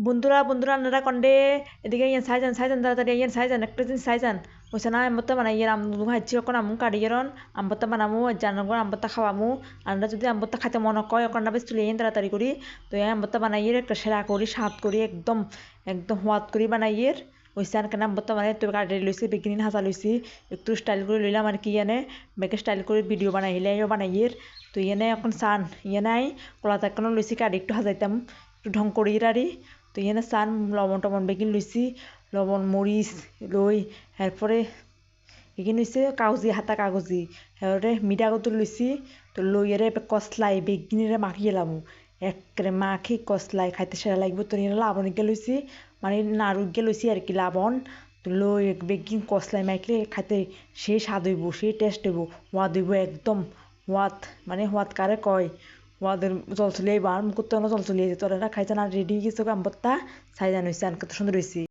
বন্ধুরা বন্ধুরা আপনারা কন্ডে এদিকে ইয়েন সাইজান তাড়াতাড়ি ইয়েন সাইজান একটা জিনিস সাইজান ওইসা না আম্বত্তা বানাই ইয়ের আমু হাইছি এখন আমু কাড়িয়েরন আম্বত্তা বানামু জানাগর আম্বত্তা খাওয়ামু আমরা যদি আম্বত্তা খাইতে মনে কয় এখন না বেশ তুলে ইয়েন তাড়াতাড়ি করি তো এই আম্বত্তা বানাইয়ের একটা সেরা করি স্বাদ করি একদম একদম সোয়াদ করি বানাইয়ের ওইসা আর কেন আম্বত্তা বানাই তো কাটি লইছি বেগিন হাজা লইছি একটু স্টাইল করে লইলাম আর কি ইয়ানে বেগে স্টাইল করে ভিডিও বানাইলে বানাইয়ের তো ইয়ানে এখন সান ইয়ানে আই কলা তাকানো লইছি কাটি একটু হাজাইতাম একটু ঢং করি রারি তো এখানে চান লবণ টবণ বেগিন লইছি লবণ মরিচ লই এরপরে এখানে হচ্ছে কাগজি হাতা কাগজি এরপরে মিঠা কত লইছি তো লই এর কসলাই বেগিনিরে মাখিয়ে লামু একবারে মাখি কসলাই খাইতে সেরা লাগবে তো এখানে লবণ এগে লইছি মানে নাড়ু এগে লইছি আর কি লবণ তো লই বেগিন কসলাই মাখলে খাইতে সেই স্বাদ হইব সেই টেস্ট হইব সোয়াদ হইব একদম সোয়াদ মানে সোয়াদ কারে কয় ওদের জল চলিয়ে বার মুকুত জল চলিয়ে যেত ওরা খাইছে না রেডি গেছে আম্বত্তা সাইজান হয়েছে আর কত সুন্দর হয়েছে